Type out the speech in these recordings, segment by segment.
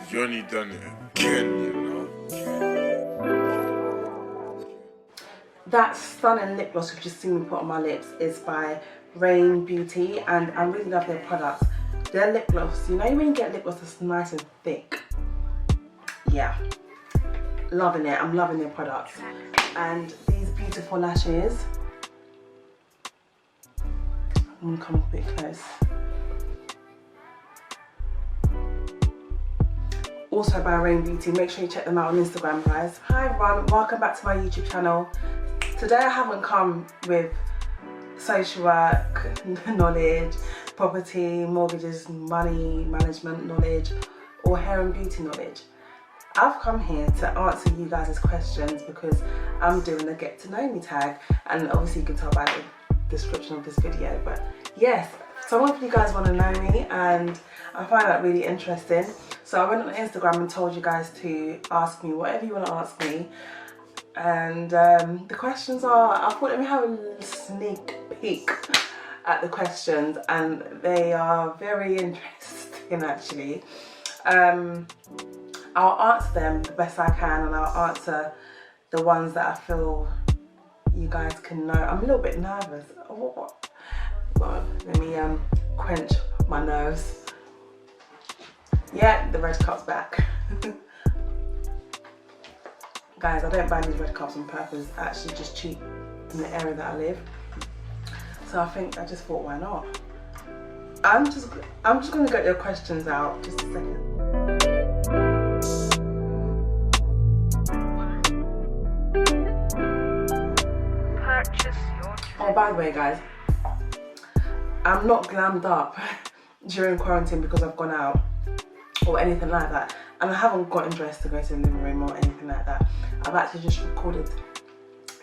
You only done it again, you know. That stunning lip gloss you've just seen me put on my lips is by Rain Beauty, and I really love their products. Their lip gloss, you know when you get lip gloss that's nice and thick? Yeah, loving it. I'm loving their products. And these beautiful lashes, I'm gonna come a bit close. Also by Rain Beauty. Make sure you check them out on Instagram, guys. Hi everyone, welcome back to my YouTube channel. Today I haven't come with social work knowledge, property, mortgages, money management knowledge, or hair and beauty knowledge. I've come here to answer you guys' questions because I'm doing a get to know me tag, and obviously you can tell by the description of this video, but yes, some of you guys want to know me and I find that really interesting. So I went on Instagram and told you guys to ask me whatever you want to ask me, and the questions are, I thought let me have a sneak peek at the questions, and they are very interesting actually. I'll answer them the best I can, and I'll answer the ones that I feel you guys can know. I'm a little bit nervous. Well, let me quench my nerves. Yeah, the red cup's back. Guys, I don't buy these red cups on purpose. They're actually just cheap in the area that I live. So I just thought, why not? I'm just gonna get your questions out. Just a second. Oh, by the way, guys, I'm not glammed up during quarantine because I've gone out or anything like that, and I haven't gotten dressed to go to the living room or anything like that. I've actually just recorded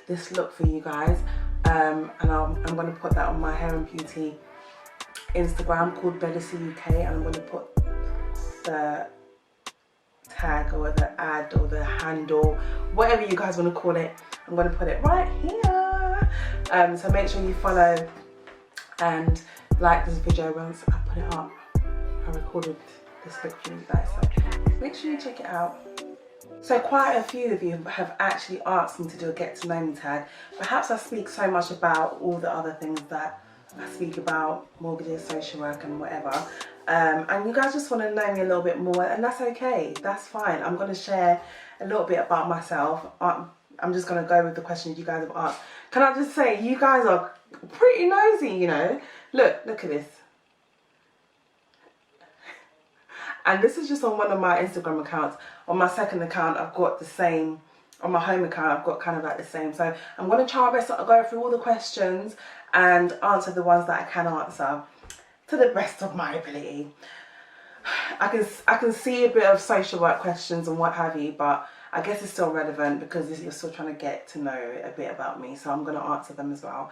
this look for you guys, and I'm going to put that on my hair and beauty Instagram called Bellacy UK, and I'm going to put the tag or the ad or the handle, whatever you guys want to call it, I'm going to put it right here. So make sure you follow and like this video once I put it up. I recorded this look for you guys, so make sure you check it out. So quite a few of you have actually asked me to do a get to know me tag. Perhaps I speak so much about all the other things that I speak about, mortgages, social work and whatever, and you guys just want to know me a little bit more, and that's okay, that's fine. I'm going to share a little bit about myself. I'm just going to go with the questions you guys have asked. Can I just say, you guys are pretty nosy, you know. Look at this. And this is just on one of my Instagram accounts. On my second account, I've got the same. On my home account, I've got kind of like the same. So I'm going to try my best to go through all the questions and answer the ones that I can answer to the best of my ability. I can see a bit of social work questions and what have you, but I guess it's still relevant because you're still trying to get to know a bit about me, so I'm going to answer them as well.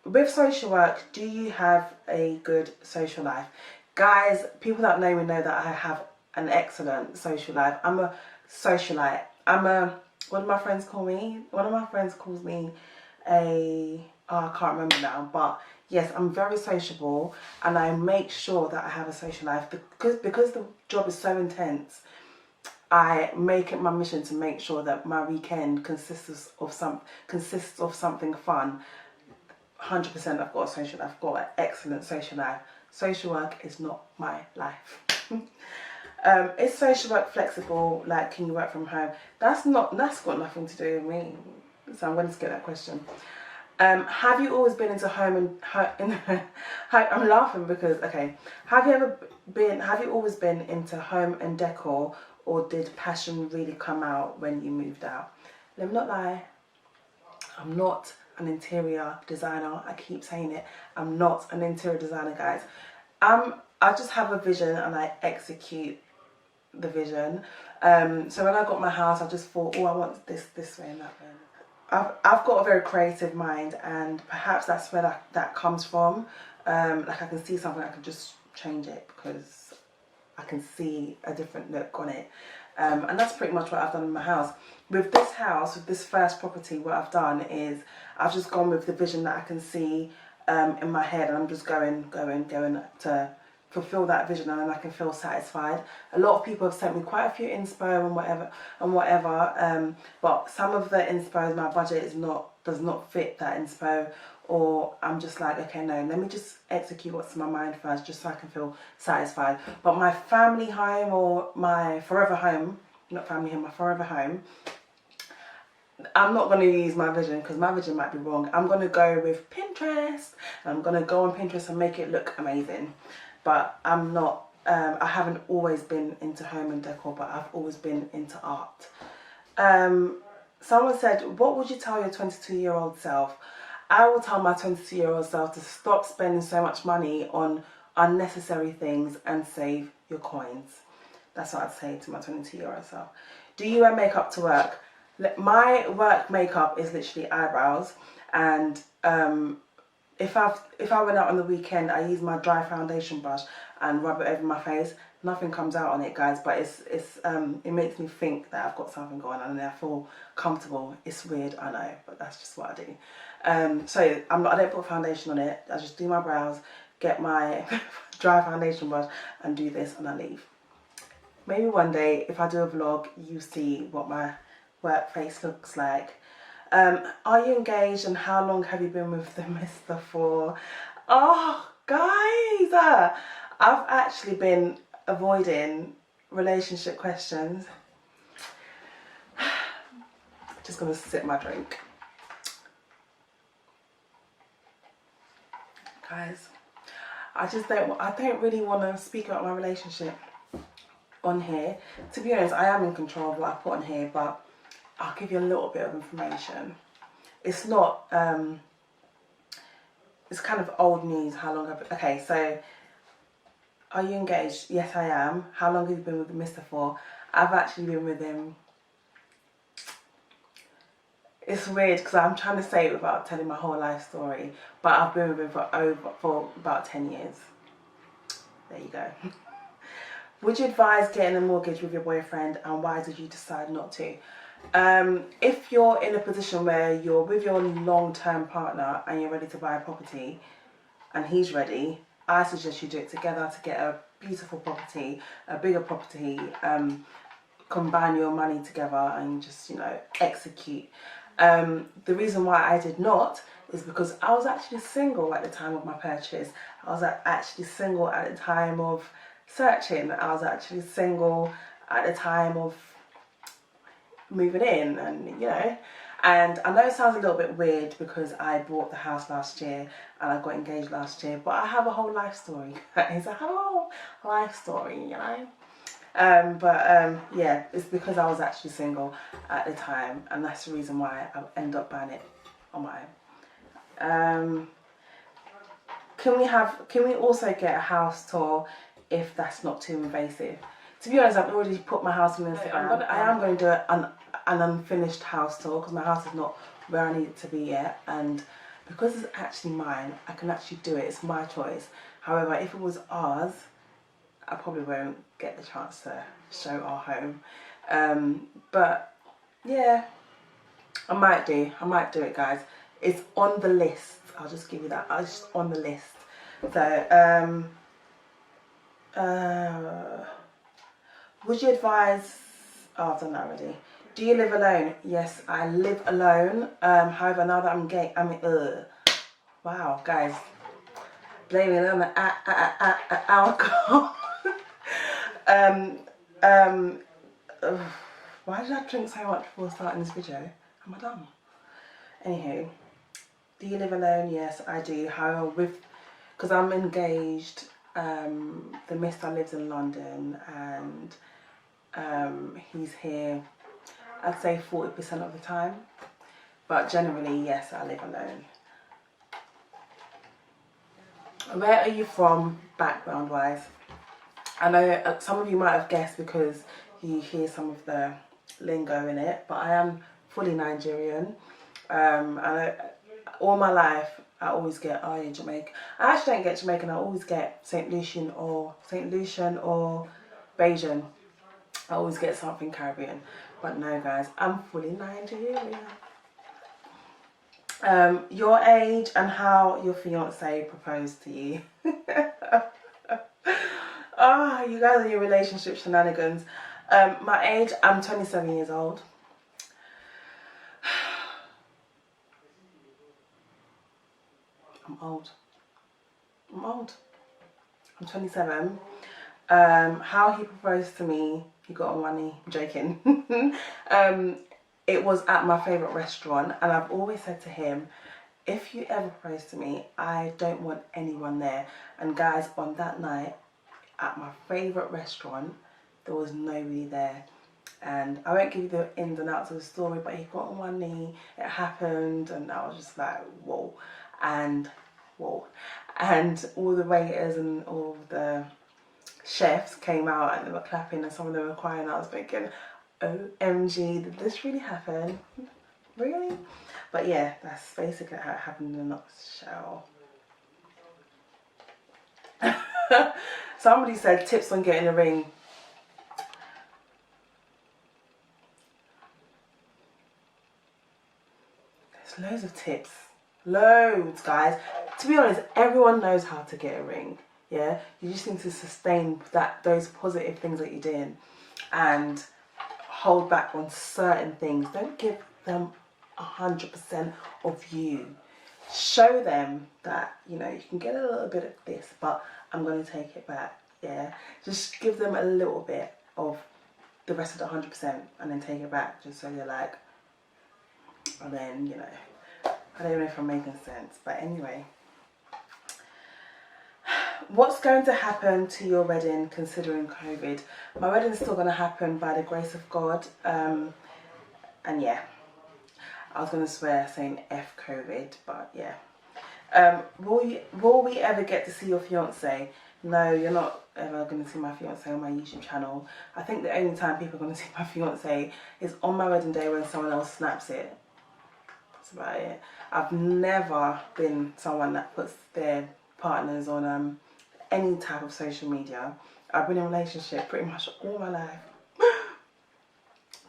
With social work, do you have a good social life? Guys, people that know me know that I have an excellent social life. I'm a socialite. What do my friends call me? One of my friends calls me I can't remember now, but yes, I'm very sociable, and I make sure that I have a social life because the job is so intense. I make it my mission to make sure that my weekend consists of something fun. 100% I've got a social life. I've got an excellent social life. Social work is not my life. Is social work flexible? Like, can you work from home? That's got nothing to do with me. So I'm going to skip that question. Have you always been into home and I'm laughing because, okay, have you always been into home and decor, or did passion really come out when you moved out? Let me not lie, I'm not an interior designer. I keep saying it, I'm not an interior designer, guys. I just have a vision and I execute the vision. So when I got my house, I just thought, oh, I want this way and that way. I've got a very creative mind, and perhaps that's where that comes from. Like, I can see something, I can just change it because I can see a different look on it. And that's pretty much what I've done in my house. With this house, with this first property, what I've done is I've just gone with the vision that I can see in my head, and I'm just going to fulfill that vision and I can feel satisfied. A lot of people have sent me quite a few inspo and whatever, but some of the inspo, my budget does not fit that inspo, or I'm just like, okay, no, let me just execute what's in my mind first just so I can feel satisfied. But my family home, or my forever home, not family home, my forever home, I'm not going to use my vision because my vision might be wrong. I'm going to go with Pinterest. I'm going to go on Pinterest and make it look amazing. But I'm not, I haven't always been into home and decor, but I've always been into art. Someone said, what would you tell your 22-year-old self? I will tell my 22-year-old self to stop spending so much money on unnecessary things and save your coins. That's what I'd say to my 22-year-old self. Do you wear makeup to work? My work makeup is literally eyebrows, and if I went out on the weekend, I use my dry foundation brush and rub it over my face. Nothing comes out on it, guys, but it makes me think that I've got something going on and I feel comfortable. It's weird, I know, but that's just what I do. So I don't put foundation on it. I just do my brows, get my dry foundation brush and do this, and I leave. Maybe one day, if I do a vlog, you see what my work face looks like. Are you engaged, and how long have you been with the mister for? Oh, guys, I've actually been avoiding relationship questions. Just gonna sip my drink. Guys, I don't really want to speak about my relationship on here. To be honest, I am in control of what I put on here, but I'll give you a little bit of information. It's not, it's kind of old news. How long okay, so, are you engaged? Yes, I am. How long have you been with Mr. for? I've actually been with him. It's weird because I'm trying to say it without telling my whole life story, but I've been with him for about 10 years. There you go. Would you advise getting a mortgage with your boyfriend, and why did you decide not to? If you're in a position where you're with your long-term partner and you're ready to buy a property and he's ready, I suggest you do it together to get a beautiful property, a bigger property, combine your money together and just, execute. The reason why I did not is because I was actually single at the time of my purchase. I was actually single at the time of searching. I was actually single at the time of moving in, and and I know it sounds a little bit weird because I bought the house last year and I got engaged last year, but I have a whole life story. It's a whole life story, yeah, it's because I was actually single at the time, and that's the reason why I ended up buying it on my own. Can we also get a house tour if that's not too invasive? To be honest, I've already put my house on Instagram. I am going to do an unfinished house tour because my house is not where I need it to be yet, and because it's actually mine, I can actually do it. It's my choice. However, if it was ours, I probably won't get the chance to show our home. But yeah, I might do it, guys. It's on the list. I'll just give you that. It's just on the list. So would you advise, I've done that already. Do you live alone? Yes, I live alone. However, now that I'm gay, wow, guys, blaming it on the alcohol. Why did I drink so much before starting this video? Am I dumb? Anywho, do you live alone? Yes, I do. However, because I'm engaged, the mister lives in London, and he's here, I'd say 40% of the time. But generally, yes, I live alone. Where are you from, background-wise? I know some of you might have guessed because you hear some of the lingo in it, but I am fully Nigerian. And all my life, I always get, are you Jamaican? I actually don't get Jamaican. I always get St. Lucian or Bajan. I always get something Caribbean. But no, guys, I'm fully Nigerian. Your age and how your fiance proposed to you. Oh, you guys and your relationship shenanigans. My age, I'm 27 years old. I'm old. I'm 27. How he proposed to me, he got on one knee. I'm joking. It was at my favourite restaurant, and I've always said to him, if you ever propose to me, I don't want anyone there. And guys, on that night, at my favourite restaurant, there was nobody there. And I won't give you the ins and outs of the story, but he got on one knee, it happened, and I was just like, whoa. And all the waiters and all the chefs came out and they were clapping and some of them were crying. I was thinking, OMG, did this really happen? Really? But yeah, that's basically how it happened in a nutshell. Somebody said tips on getting a ring. There's loads of tips. Loads, guys. To be honest, everyone knows how to get a ring. Yeah, you just need to sustain those positive things that you're doing and hold back on certain things. Don't give them 100% of you. Show them that, you know, you can get a little bit of this, but I'm going to take it back. Yeah, just give them a little bit of the rest of the 100% and then take it back, just so you're like, and then, you know, I don't know if I'm making sense, but anyway. What's going to happen to your wedding considering COVID? My wedding's still going to happen by the grace of God. And yeah, I was going to swear saying F COVID, but yeah. Will we ever get to see your fiance? No, you're not ever going to see my fiance on my YouTube channel. I think the only time people are going to see my fiance is on my wedding day when someone else snaps it. That's about it. I've never been someone that puts their partners on any type of social media. I've been in a relationship pretty much all my life.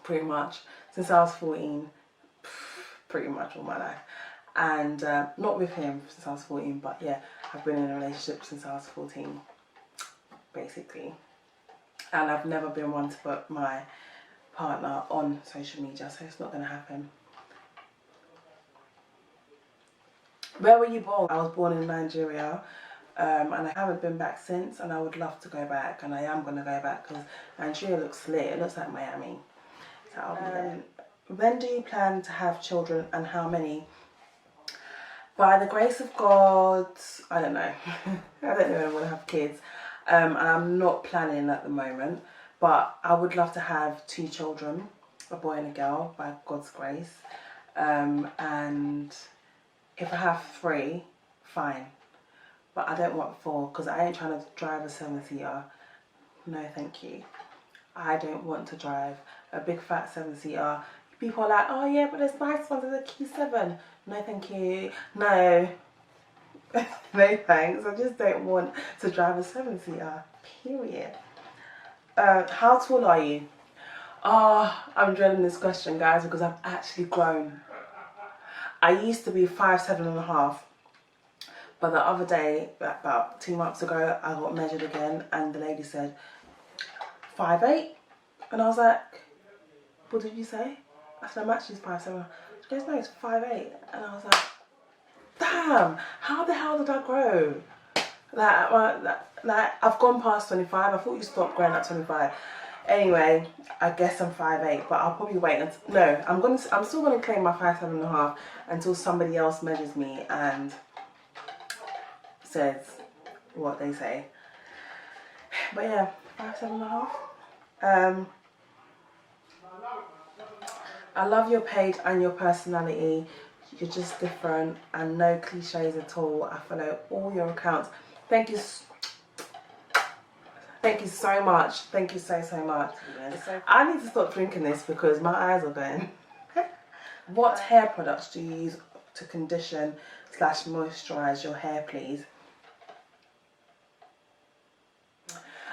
Pretty much. Since I was 14. Pretty much all my life. And not with him since I was 14, but yeah, I've been in a relationship since I was 14. Basically. And I've never been one to put my partner on social media, so it's not going to happen. Where were you born? I was born in Nigeria. And I haven't been back since, and I would love to go back, and I am going to go back because Nigeria looks lit. It looks like Miami, so I'll be there. When do you plan to have children and how many? By the grace of God, I don't know. I don't know when I'm going to have kids, and I'm not planning at the moment, but I would love to have 2 children, a boy and a girl, by God's grace, and if I have 3, fine. But I don't want 4 because I ain't trying to drive a 7-seater. No, thank you. I don't want to drive a big fat 7-seater. People are like, oh yeah, but there's nice ones, there's a Q7. No, thank you. No. No thanks. I just don't want to drive a 7-seater. Period. How tall are you? Oh, I'm dreading this question, guys, because I've actually grown. I used to be 5'7.5". But the other day, about 2 months ago, I got measured again and the lady said 5'8". And I was like, what did you say? I said, I'm actually 5'7". She goes, no, it's 5'8". And I was like, damn, how the hell did I grow? Like I've gone past 25. I thought you stopped growing at 25. Anyway, I guess I'm 5'8", but I'll probably wait until, no, I'm still gonna claim my 5'7.5" until somebody else measures me and says what they say. But yeah, 5'7.5". I love your page and your personality. You're just different and no cliches at all. I follow all your accounts. Thank you so much. Thank you so much. I need to stop drinking this because my eyes are going. What hair products do you use to condition / moisturize your hair, please?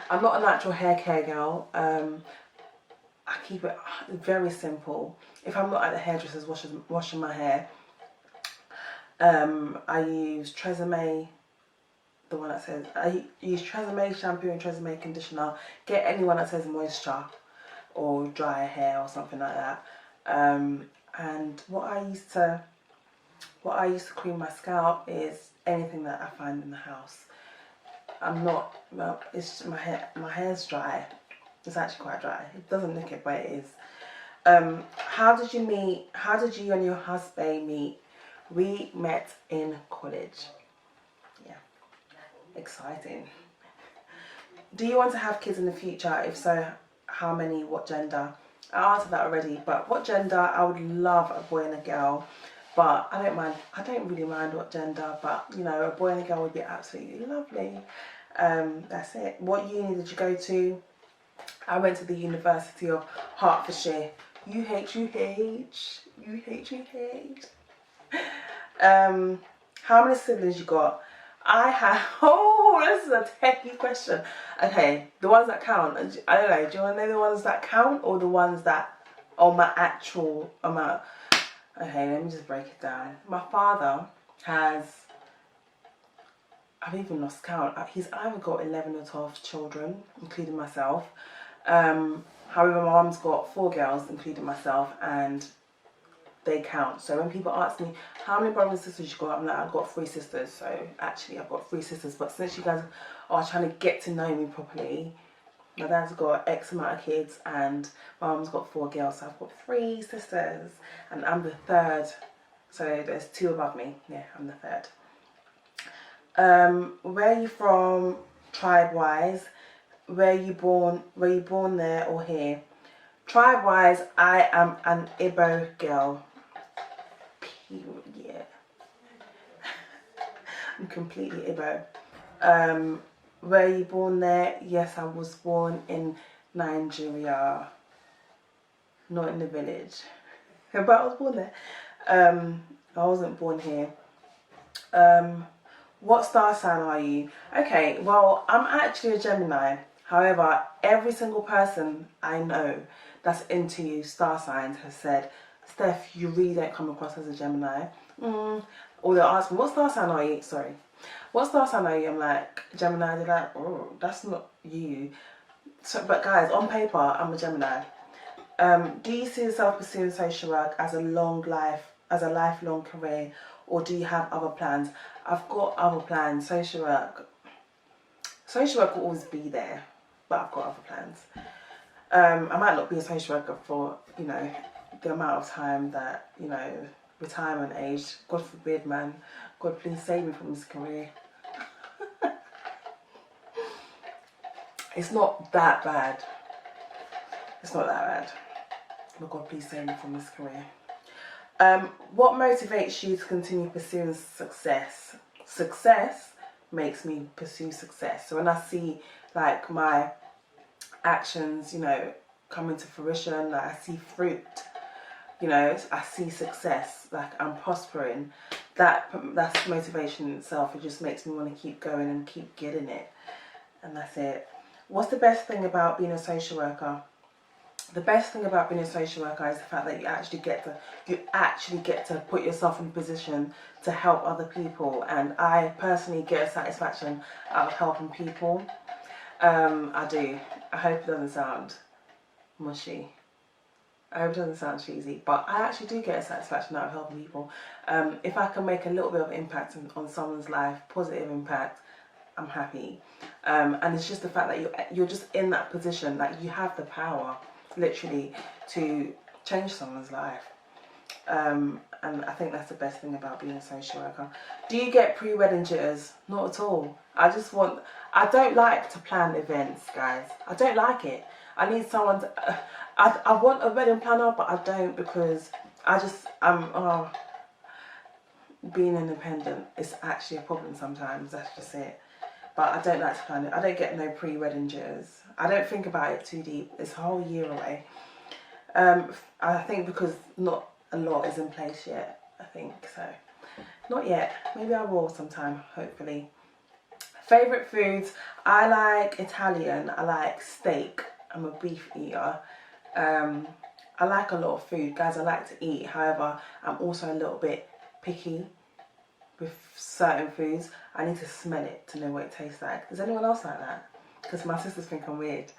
I'm not a natural hair care girl. I keep it very simple. If I'm not at the hairdresser's washing my hair, I use Tresemme the one that says, I use Tresemme shampoo and Tresemme conditioner. Get anyone that says moisture or dry hair or something like that. And what I used to cream my scalp is anything that I find in the house. It's just my hair's dry. It's actually quite dry. It doesn't look it, but it is. How did you and your husband meet? We met in college. Yeah, exciting. Do you want to have kids in the future? If so, how many? What gender? I answered that already, but what gender? I would love a boy and a girl, but I don't mind. I don't really mind what gender, but you know, a boy and a girl would be absolutely lovely. That's it. What uni did you go to? I went to the University of Hertfordshire. UH. How many siblings you got? I have, oh, this is a techie question. Okay, the ones that count. I don't know, do you want to know the ones that count or the ones that are my actual amount? Okay, let me just break it down. My father has, I've even lost count. He's either got 11 or 12 children, including myself. However, my mum's got 4 girls, including myself, and they count. So when people ask me, how many brothers and sisters you got? I'm like, I've got 3 sisters. So actually, I've got 3 sisters. But since you guys are trying to get to know me properly, my dad's got X amount of kids, and my mum's got 4 girls. So I've got 3 sisters, and I'm the 3rd. So there's 2 above me. Yeah, I'm the 3rd. Where are you from, tribe-wise? Were you born there or here? Tribe-wise, I am an Igbo girl. Yeah. I'm completely Igbo. Were you born there? Yes, I was born in Nigeria. Not in the village. But I was born there. I wasn't born here. What star sign are you? Okay, well, I'm actually a Gemini. However, every single person I know that's into you, star signs, has said, Steph, you really don't come across as a Gemini. Or they'll ask me, what star sign are you? Sorry. What star sign are you? I'm like, Gemini. They're like, oh, that's not you. So, but guys, on paper, I'm a Gemini. Do you see yourself pursuing social work as a lifelong career, or do you have other plans? I've got other plans. Social work will always be there, but I've got other plans. I might not be a social worker for, you know, the amount of time that, you know, retirement age. God forbid, man. God, please save me from this career. It's not that bad. It's not that bad. But God, please save me from this career. What motivates you to continue pursuing success? Success makes me pursue success. So when I see like my actions, you know, coming to fruition, like I see fruit, you know, I see success, like I'm prospering, that's motivation in itself. It just makes me want to keep going and keep getting it. And that's it. What's the best thing about being a social worker? The best thing about being a social worker is the fact that you actually get to put yourself in a position to help other people, and I personally get a satisfaction out of helping people. I do. I hope it doesn't sound mushy. I hope it doesn't sound cheesy, but I actually do get a satisfaction out of helping people. If I can make a little bit of impact on someone's life, positive impact, I'm happy. And it's just the fact that you're just in that position, like you have the power, literally, to change someone's life. And I think that's the best thing about being a social worker. Do you get pre-wedding jitters? Not at all. I don't like to plan events, guys. I don't like it. I need someone to, I want a wedding planner, but I don't, because being independent is actually a problem sometimes. That's just it. But I don't like to plan it. I don't get no pre-wedding jitters. I don't think about it too deep. It's a whole year away. I think because not a lot is in place yet. I think so. Not yet. Maybe I will sometime, hopefully. Favourite foods? I like Italian. I like steak. I'm a beef eater. I like a lot of food. Guys, I like to eat. However, I'm also a little bit picky. with certain foods, I need to smell it to know what it tastes like. Does anyone else like that? Because my sisters think I'm weird.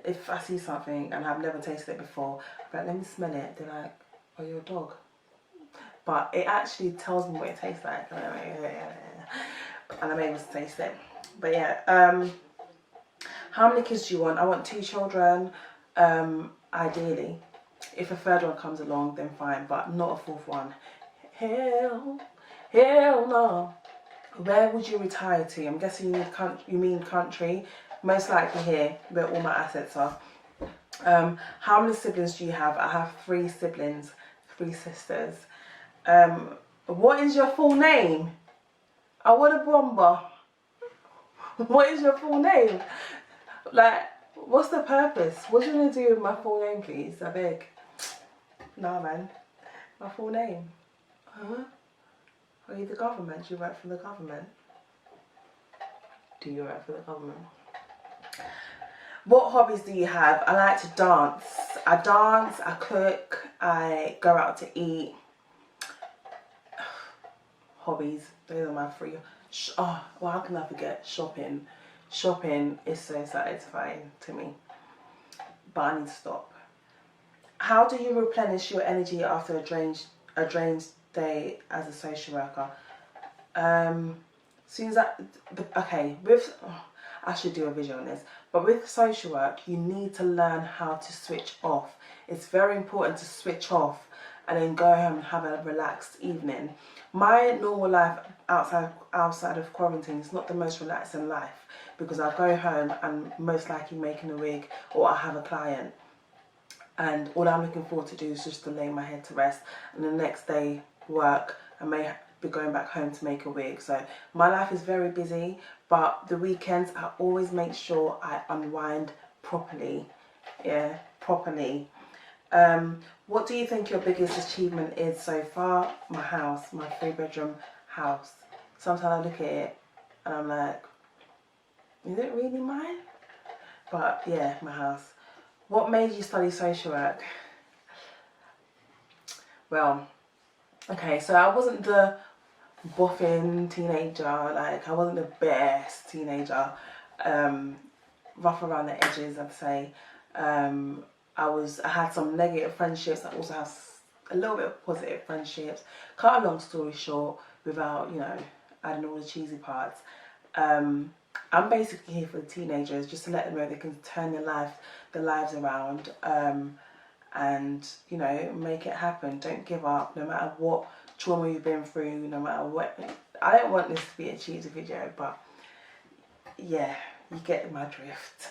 If I see something and I've never tasted it before, I'm like, let me smell it. They're like, oh, you're a dog. But it actually tells me what it tastes like. And I'm able to taste it. But yeah, how many kids do you want? I want 2 children, ideally. If a third one comes along, then fine, but not a 4th one. Hell no. Where would you retire to? I'm guessing you mean country. Most likely here, where all my assets are. How many siblings do you have? I have 3 siblings, 3 sisters. What is your full name? I want a bomber. What is your full name? Like, what's the purpose? What are you gonna do with my full name, please? I beg. Nah, man. My full name. Huh? Are you the government? Do you work for the government? Do you work for the government? What hobbies do you have? I like to dance. I dance, I cook, I go out to eat. Hobbies, those are my 3. Oh, well, how can I forget? Shopping. Shopping is so satisfying to me. But I need to stop. How do you replenish your energy after a drained day as a social worker? I should do a video on this, but with social work, you need to learn how to switch off. It's very important to switch off and then go home and have a relaxed evening. My normal life outside of quarantine is not the most relaxing life, because I go home and most likely making a wig, or I have a client, and all I'm looking forward to do is just to lay my head to rest, and the next day work. I may be going back home to make a wig. So my life is very busy, but the weekends I always make sure I unwind properly. Yeah, properly. What do you think your biggest achievement is so far? My house, my 3-bedroom house. Sometimes I look at it and I'm like, is it really mine? But yeah, my house. What made you study social work? Well, okay, so I wasn't the boffin teenager, like I wasn't the best teenager, rough around the edges, I'd say. I had some negative friendships. I also have a little bit of positive friendships. Cut a long story short, without, adding all the cheesy parts, I'm basically here for the teenagers, just to let them know they can turn their lives around, and make it happen. Don't give up, no matter what trauma you've been through, no matter what. I don't want this to be a cheesy video, but yeah, you get my drift.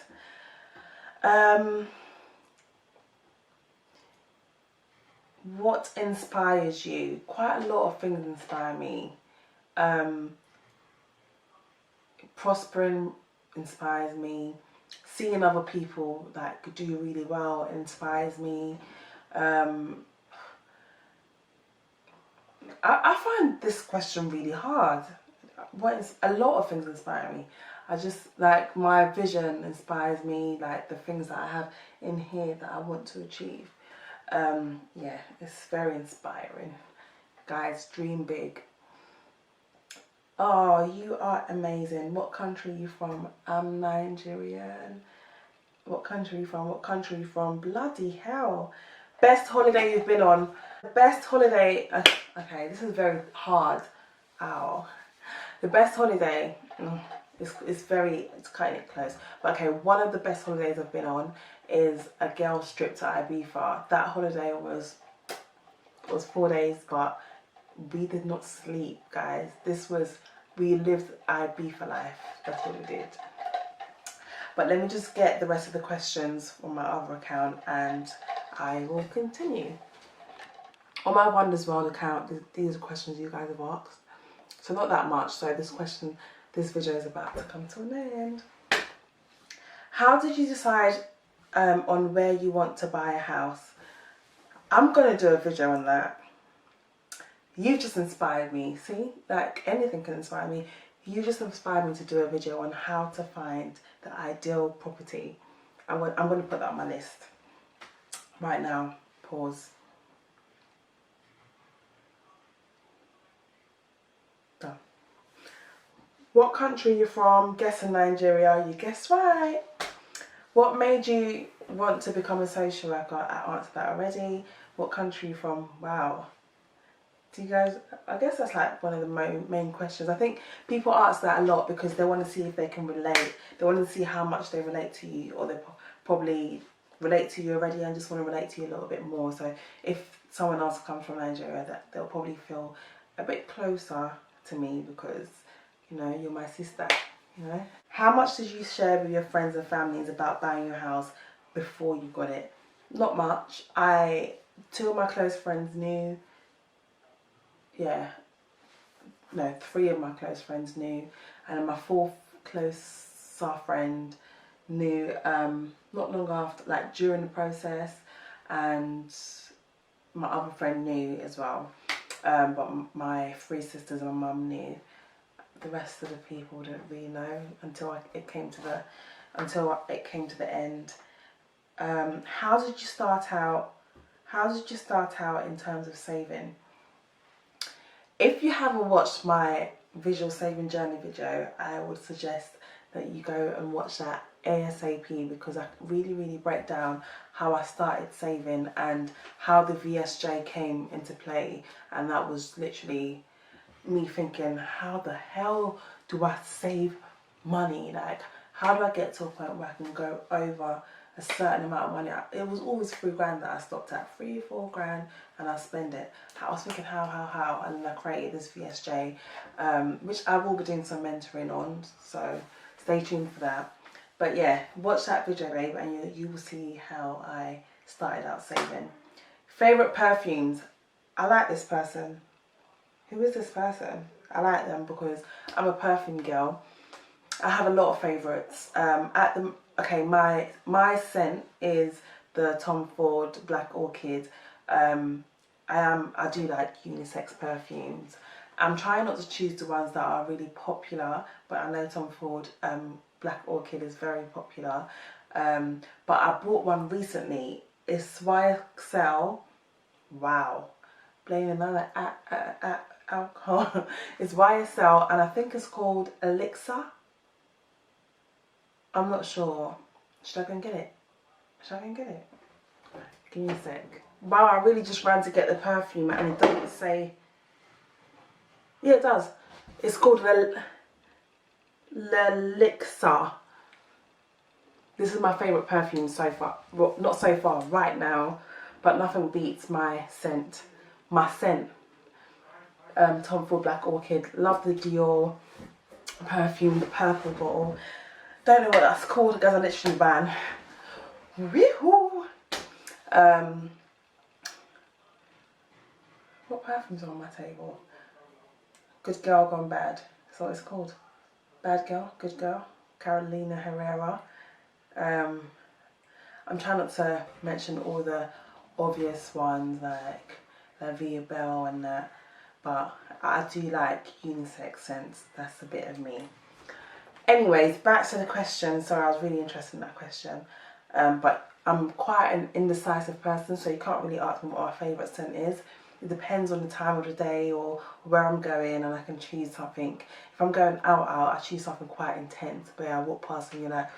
What inspires you? Quite a lot of things inspire me. Prospering inspires me. Seeing other people that do really well inspires me. I find this question really hard. A lot of things inspire me. I just, like, my vision inspires me, like the things that I have in here that I want to achieve. Yeah, it's very inspiring. Guys, dream big. Oh, you are amazing. What country are you from? I'm Nigerian. What country are you from? What country are you from? Bloody hell. Best holiday you've been on? The best holiday, okay, this is very hard. Ow. The best holiday, it's cutting it close. But okay, one of the best holidays I've been on is a girls trip to Ibiza. That holiday was 4 days, but we did not sleep, guys. We lived Ibiza life. That's what we did. But let me just get the rest of the questions on my other account and I will continue. On my Wonders World account, these are questions you guys have asked. So not that much, so this video is about to come to an end. How did you decide on where you want to buy a house? I'm going to do a video on that. You've just inspired me. See, like, anything can inspire me. You just inspired me to do a video on how to find the ideal property. I'm going to put that on my list right now. Pause. Done. What country are you from? Guessing Nigeria. You guessed right. What made you want to become a social worker? I answered that already. What country are you from? Wow. Do you guys, I guess that's like one of the main questions. I think people ask that a lot because they want to see if they can relate. They want to see how much they relate to you, or they probably relate to you already and just want to relate to you a little bit more. So if someone else comes from Nigeria, that they'll probably feel a bit closer to me because, you know, you're my sister, you know. How much did you share with your friends and families about buying your house before you got it? Not much. Two of my close friends knew. Yeah, no, three of my close friends knew, and my fourth closer friend knew not long after, like during the process, and my other friend knew as well. But my three sisters and my mum knew. The rest of the people didn't really know until it came to the end. How did you start out? How did you start out in terms of saving? If you haven't watched my visual saving journey video, I would suggest that you go and watch that ASAP, because I really break down how I started saving and how the VSJ came into play. And that was literally me thinking, how the hell do I save money? Like, how do I get to a point where I can go over a certain amount of money? It was always £3 that I stopped at, 3-4 grand, and I spend it. I was thinking how, and then I created this VSJ, which I will be doing some mentoring on, so stay tuned for that. But yeah, watch that video, babe, and you will see how I started out saving. Favourite perfumes? I like this person. Who is this person? I like them because I'm a perfume girl. I have a lot of favourites. My scent is the Tom Ford Black Orchid. I do like unisex perfumes. I'm trying not to choose the ones that are really popular, but I know Tom Ford Black Orchid is very popular. But I bought one recently. It's YSL. Wow. Blaming another alcohol. It's YSL, and I think it's called Elixir. I'm not sure. Should I go and get it? Give me a sec. Wow, I really just ran to get the perfume and it doesn't say. Yeah, it does. It's called L'Elixir. This is my favourite perfume so far. Well, not so far, right now. But nothing beats my scent. Tom Ford Black Orchid. Love the Dior perfume, the purple bottle. Don't know what that's called because I literally ran. Woohoo! What perfume's on my table? Good Girl Gone Bad. That's what it's called. Bad Girl, Good Girl. Carolina Herrera. I'm trying not to mention all the obvious ones like La Vie Belle and that, but I do like unisex scents. That's a bit of me. Anyways, back to the question. Sorry, I was really interested in that question. But I'm quite an indecisive person, so you can't really ask me what my favourite scent is. It depends on the time of the day or where I'm going, and I can choose something. If I'm going out, I choose something quite intense. But yeah, I walk past and you're like,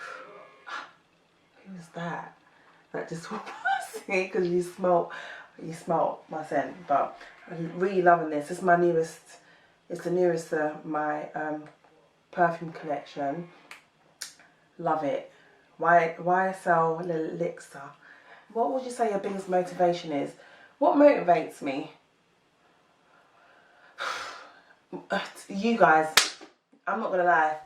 who's that? That just walked past me because you smell my scent. But I'm really loving this. It's my newest. It's the newest to my perfume collection. Love it. YSL Elixir. What would you say your biggest motivation is? What motivates me? You guys, I'm not gonna lie.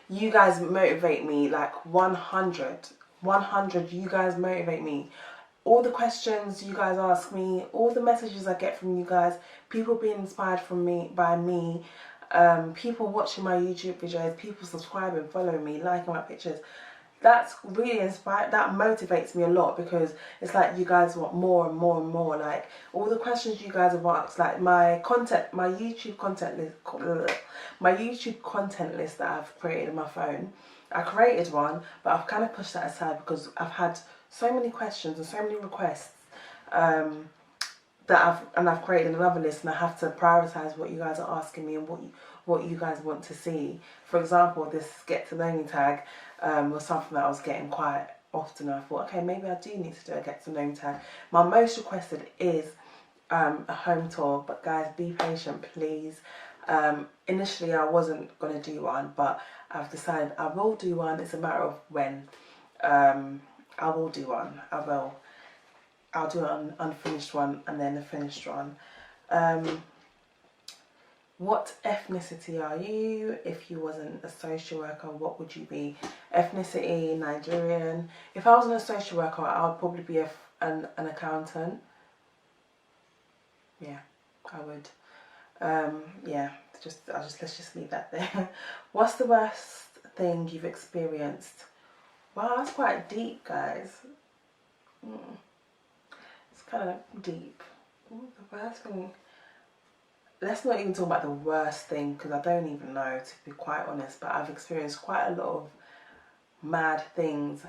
You guys motivate me like 100. 100, you guys motivate me. All the questions you guys ask me, all the messages I get from you guys, people being inspired by me, people watching my YouTube videos, people subscribing, following me, liking my pictures. That's really inspired. That motivates me a lot because it's like you guys want more and more and more. Like all the questions you guys have asked, like my YouTube content list that I've created on my phone. I created one, but I've kind of pushed that aside because I've had so many questions and so many requests I've created another list, and I have to prioritize what you guys are asking me and what you guys want to see. For example, this get to know me tag was something that I was getting quite often. I thought, okay, maybe I do need to do a get to know me tag. My most requested is a home tour, but guys, be patient, please. Initially, I wasn't gonna do one, but I've decided I will do one. It's a matter of when. I will do one. I'll do an unfinished one and then a finished one. What ethnicity are you? If you wasn't a social worker, what would you be? Ethnicity, Nigerian. If I wasn't a social worker, I would probably be an accountant. Yeah, I would. Yeah, let's just leave that there. What's the worst thing you've experienced? Wow, that's quite deep, guys. It's kind of deep. The worst thing. Let's not even talk about the worst thing, because I don't even know, to be quite honest. But I've experienced quite a lot of mad things,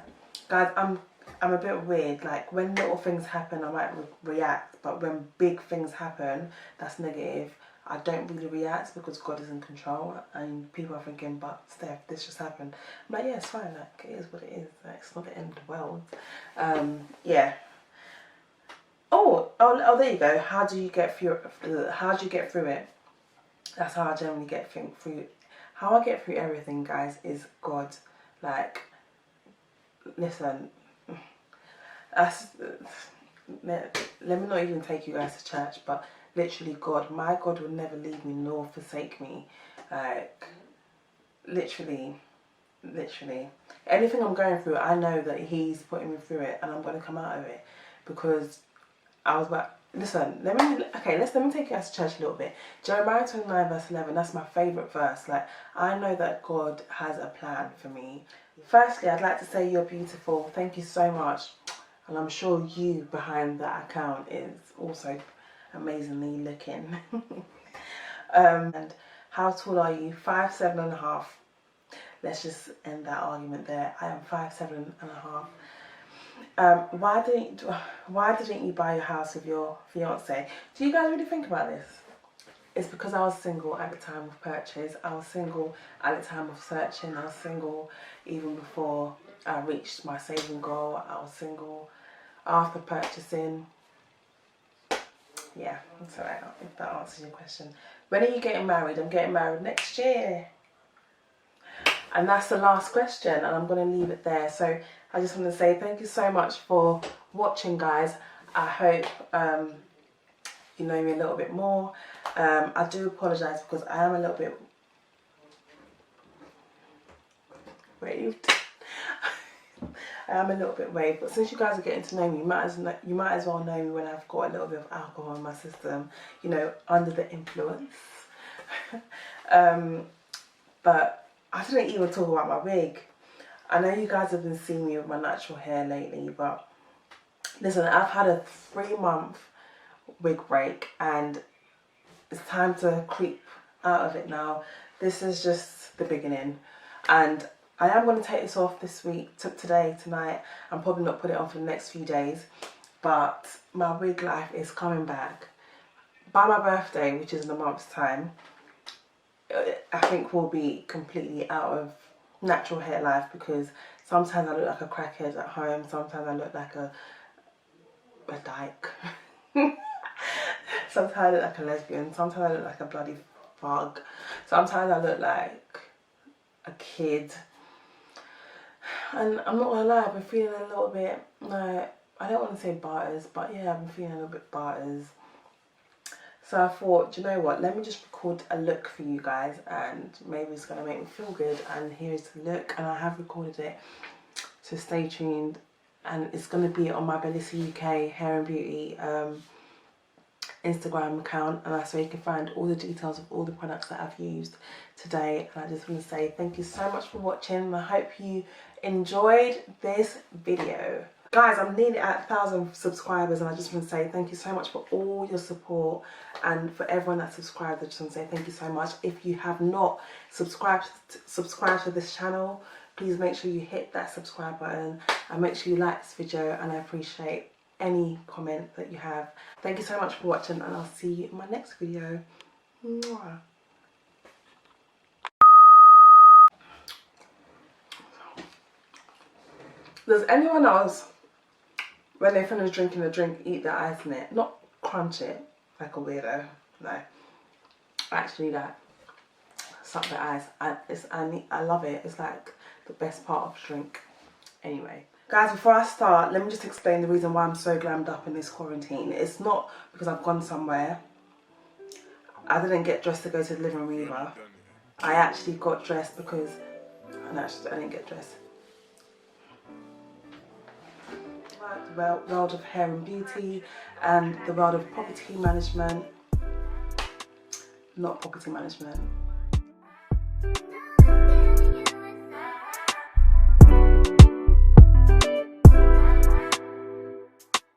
guys. I'm a bit weird. Like, when little things happen, I might react, but when big things happen, that's negative. I don't really react because God is in control, and people are thinking, but Steph, this just happened. I'm like, yeah, it's fine. Like, it is what it is. Like, it's not the end of the world. Yeah. Oh, there you go. How do you get through it? That's how I generally get through. How I get through everything, guys, is God. Like, listen, let me not even take you guys to church, but literally God, my God will never leave me nor forsake me. Like, literally, anything I'm going through, I know that He's putting me through it, and I'm going to come out of it, because I was about, listen, let me take you guys to church a little bit. Jeremiah 29 verse 11, that's my favourite verse. Like, I know that God has a plan for me. Firstly, I'd like to say you're beautiful. Thank you so much. And I'm sure you behind that account is also amazingly looking. And how tall are you? 5'7.5". Let's just end that argument there. I am 5'7.5". Why didn't you buy your house with your fiance? Do you guys really think about this? It's because I was single at the time of purchase. I was single at the time of searching. I was single even before I reached my saving goal. I was single after purchasing. Yeah, that's alright, if that answers your question. When are you getting married? I'm getting married next year. And that's the last question, and I'm going to leave it there. So I just want to say thank you so much for watching, guys. I hope you know me a little bit more. I do apologise because I am a little bit waved. I am a little bit waved, but since you guys are getting to know me, you might as well know me when I've got a little bit of alcohol in my system, you know, under the influence. But I didn't even talk about my wig. I know you guys have been seeing me with my natural hair lately, but listen, I've had a 3-month wig break, and it's time to creep out of it now. This is just the beginning, and I am going to take this off this week, tonight. I'm probably not put it on for the next few days, but my wig life is coming back. By my birthday, which is in a month's time, I think we'll be completely out of natural hair life, because sometimes I look like a crackhead at home, sometimes I look like a dyke. Sometimes I look like a lesbian, sometimes I look like a bloody fug, sometimes I look like a kid. And I'm not gonna lie, I've been feeling a little bit like, I don't want to say barters, but yeah, I've been feeling a little bit barters. So I thought, do you know what, let me just record a look for you guys, and maybe it's going to make me feel good. And here's the look, and I have recorded it, so stay tuned. And it's going to be on my Belissa UK Hair and Beauty Instagram account, and that's where you can find all the details of all the products that I've used today. And I just want to say thank you so much for watching, and I hope you enjoyed this video. Guys, I'm nearly at 1,000 subscribers, and I just want to say thank you so much for all your support, and for everyone that subscribed, I just want to say thank you so much. If you have not subscribed to this channel, please make sure you hit that subscribe button, and make sure you like this video, and I appreciate any comment that you have. Thank you so much for watching, and I'll see you in my next video. Mwah. Does anyone else, when they finish drinking a drink, eat the ice in it? Not crunch it like a weirdo. No. Actually, that suck the ice. I love it. It's like the best part of the drink. Anyway, guys, before I start, let me just explain the reason why I'm so glammed up in this quarantine. It's not because I've gone somewhere. I didn't get dressed to go to the living room either. I actually got dressed because I didn't get dressed. The world of hair and beauty and the world of property management. Not property management.